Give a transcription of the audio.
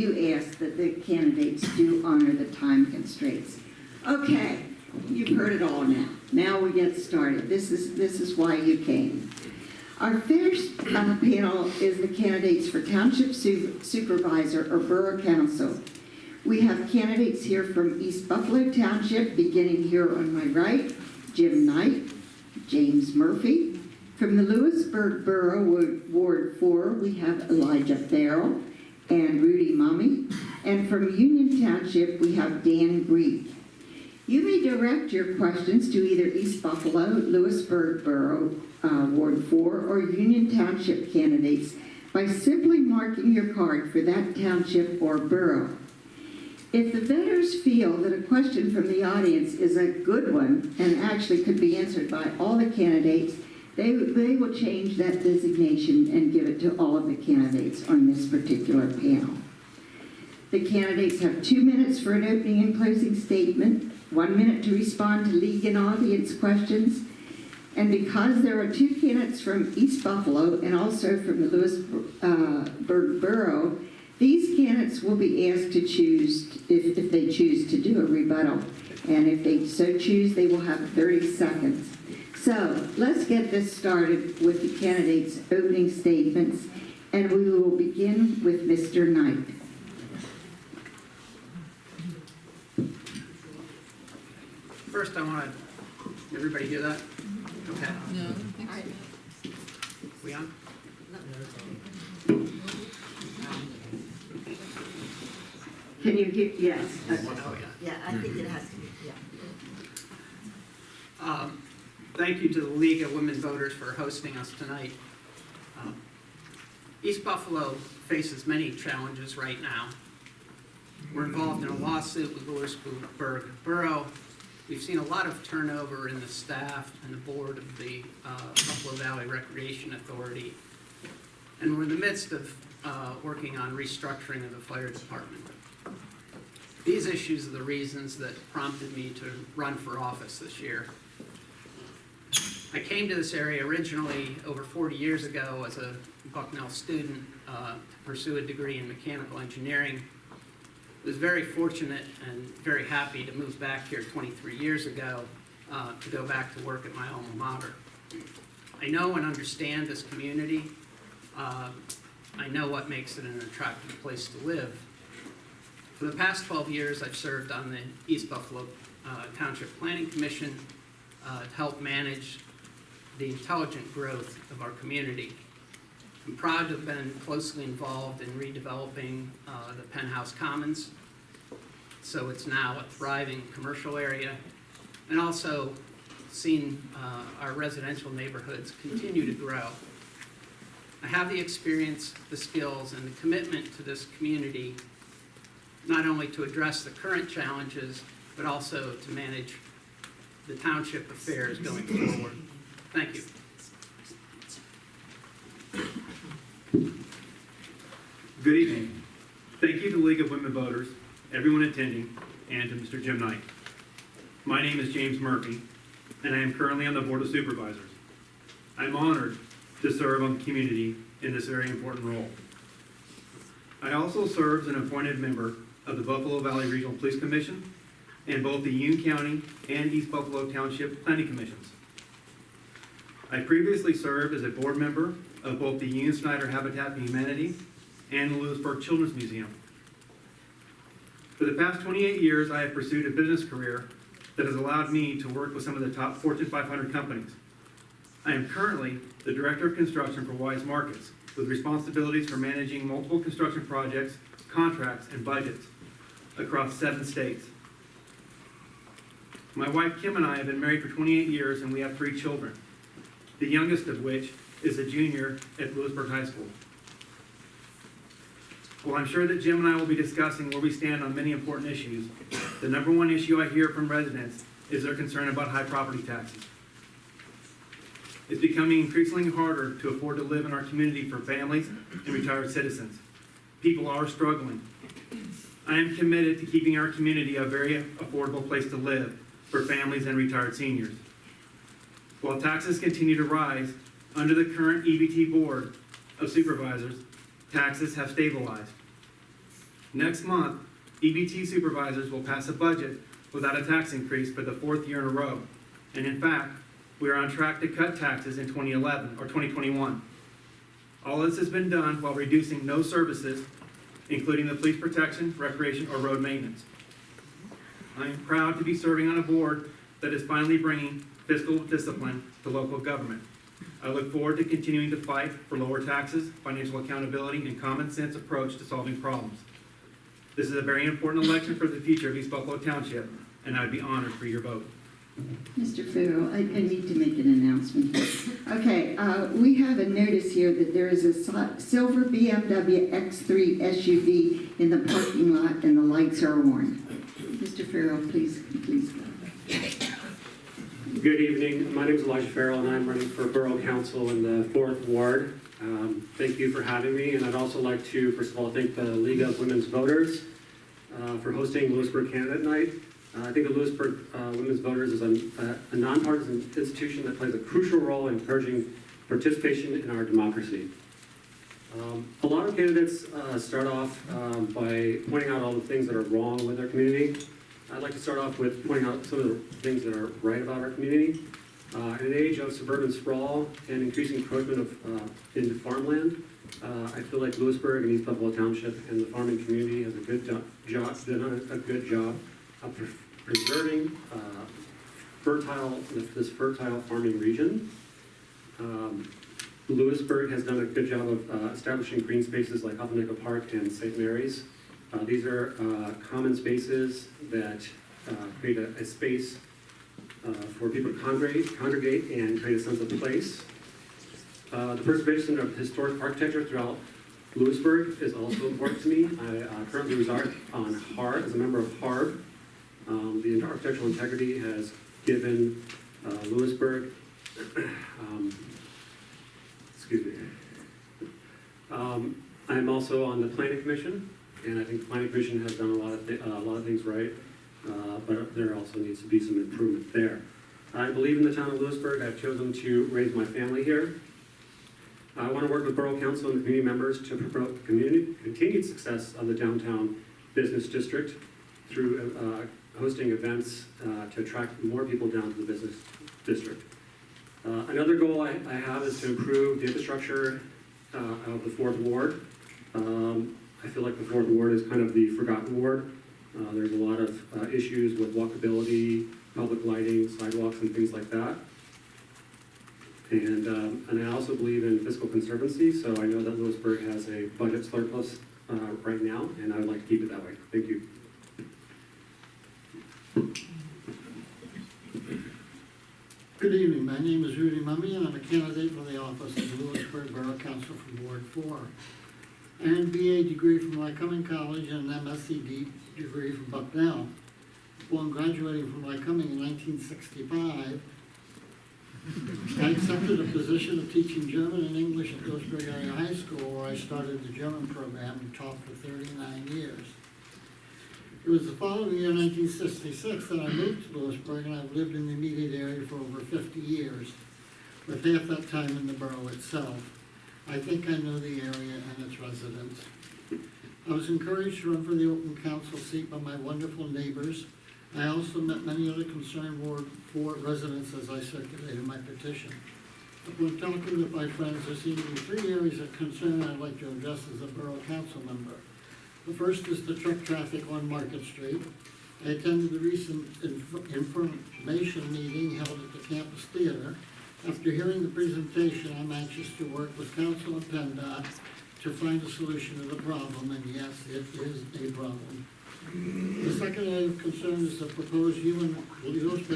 do ask that the candidates do honor the time constraints. Okay, you've heard it all now. Now we get started. This is why you came. Our first panel is the candidates for Township Supervisor or Borough Council. We have candidates here from East Buffalo Township, beginning here on my right, Jim Knight, James Murphy. From the Lewisburg Borough, Ward 4, we have Elijah Farrell and Rudy Mummy. And from Union Township, we have Dan Greek. You may direct your questions to either East Buffalo, Lewisburg Borough, Ward 4, or Union Township candidates by simply marking your card for that township or borough. If the voters feel that a question from the audience is a good one and actually could be answered by all the candidates, they will change that designation and give it to all of the candidates on this particular panel. The candidates have 2 minutes for an opening and closing statement, 1 minute to respond to league and audience questions, and because there are 2 candidates from East Buffalo and also from the Lewisburg Borough, these candidates will be asked to choose, if they choose to do a rebuttal. And if they so choose, they will have 30 seconds. So let's get this started with the candidates' opening statements, and we will begin with Mr. Knight. First, I want to, everybody hear that? Okay. No, I don't think so. We on? Can you give, yes. Oh, yeah. Yeah, I think it has to be, yeah. Thank you to the League of Women Voters for hosting us tonight. East Buffalo faces many challenges right now. We're involved in a lawsuit with Lewisburg Borough. We've seen a lot of turnover in the staff and the board of the Buffalo Valley Recreation Authority. And we're in the midst of working on restructuring of the fire department. These issues are the reasons that prompted me to run for office this year. I came to this area originally over 40 years ago as a Bucknell student to pursue a degree in mechanical engineering. I was very fortunate and very happy to move back here 23 years ago to go back to work at my alma mater. I know and understand this community. I know what makes it an attractive place to live. For the past 12 years, I've served on the East Buffalo Township Planning Commission to help manage the intelligent growth of our community. I'm proud to have been closely involved in redeveloping the Penthouse Commons, so it's now a thriving commercial area, and also seen our residential neighborhoods continue to grow. I have the experience, the skills, and the commitment to this community, not only to address the current challenges, but also to manage the township affairs going forward. Thank you. Good evening. Thank you to the League of Women Voters, everyone attending, and to Mr. Jim Knight. My name is James Murphy, and I am currently on the Board of Supervisors. I'm honored to serve on the community in this very important role. I also serve as an appointed member of the Buffalo Valley Regional Police Commission and both the Union County and East Buffalo Township Planning Commissions. I previously served as a board member of both the Union Snyder Habitat for Humanity and the Lewisburg Children's Museum. For the past 28 years, I have pursued a business career that has allowed me to work with some of the top Fortune 500 companies. I am currently the Director of Construction for Wise Markets, with responsibilities for managing multiple construction projects, contracts, and budgets across 7 states. My wife Kim and I have been married for 28 years, and we have 3 children, the youngest of which is a junior at Lewisburg High School. Well, I'm sure that Jim and I will be discussing where we stand on many important issues. The number one issue I hear from residents is their concern about high property taxes. It's becoming increasingly harder to afford to live in our community for families and retired citizens. People are struggling. I am committed to keeping our community a very affordable place to live for families and retired seniors. While taxes continue to rise, under the current EBT Board of Supervisors, taxes have stabilized. Next month, EBT supervisors will pass a budget without a tax increase for the 4th year in a row. And in fact, we are on track to cut taxes in 2011 or 2021. All this has been done while reducing no services, including the police protection, recreation, or road maintenance. I am proud to be serving on a board that is finally bringing fiscal discipline to local government. I look forward to continuing to fight for lower taxes, financial accountability, and common sense approach to solving problems. This is a very important election for the future of East Buffalo Township, and I'd be honored for your vote. Mr. Farrell, I need to make an announcement here. Okay, we have a notice here that there is a silver BMW X3 SUV in the parking lot and the lights are on. Mr. Farrell, please go. Good evening. My name is Elijah Farrell, and I'm running for Borough Council in the 4th Ward. Thank you for having me, and I'd also like to, first of all, thank the League of Women's Voters for hosting Lewisburg Candidate Night. I think the Lewisburg Women's Voters is a nonpartisan institution that plays a crucial role in encouraging participation in our democracy. A lot of candidates start off by pointing out all the things that are wrong with our community. I'd like to start off with pointing out some of the things that are right about our community. In an age of suburban sprawl and increasing encroachment into farmland, I feel like Lewisburg and East Buffalo Township and the farming community has done a good job of preserving this fertile farming region. Lewisburg has done a good job of establishing green spaces like Hufflepuff Park and St. Mary's. These are common spaces that create a space for people to congregate and create a sense of place. The preservation of historic architecture throughout Lewisburg is also important to me. I currently reside on HARB, as a member of HARB. The architectural integrity has given Lewisburg, excuse me. I'm also on the Planning Commission, and I think the Planning Commission has done a lot of things right, but there also needs to be some improvement there. I believe in the town of Lewisburg. I've chosen to raise my family here. I want to work with Borough Council and community members to promote the continued success of the downtown business district through hosting events to attract more people down to the business district. Another goal I have is to improve the infrastructure of the 4th Ward. I feel like the 4th Ward is kind of the forgotten ward. There's a lot of issues with walkability, public lighting, sidewalks, and things like that. And I also believe in fiscal conservancy, so I know that Lewisburg has a budget surplus right now, and I would like to keep it that way. Thank you. Good evening. My name is Rudy Mummy, and I'm a candidate for the office of the Lewisburg Borough Council from Ward 4. I earned a BA degree from Lycoming College and an MSc degree from Bucknell. Upon graduating from Lycoming in 1965, I accepted a position of teaching German and English at Lewisburg Area High School, where I started the German program and taught for 39 years. It was the following year, 1966, that I moved to Lewisburg, and I've lived in the immediate area for over 50 years, with half that time in the borough itself. I think I know the area and its residents. I was encouraged to run for the open council seat by my wonderful neighbors. I also met many other concerned Ward 4 residents as I circulated my petition. When talking with my friends, there seem to be 3 areas of concern I'd like to address as a borough council member. The first is the truck traffic on Market Street. I attended the recent information meeting held at the campus theater. After hearing the presentation, I'm anxious to work with Council and PennDOT to find a solution to the problem, and yes, it is a problem. The second area of concern is the proposed Lewisburg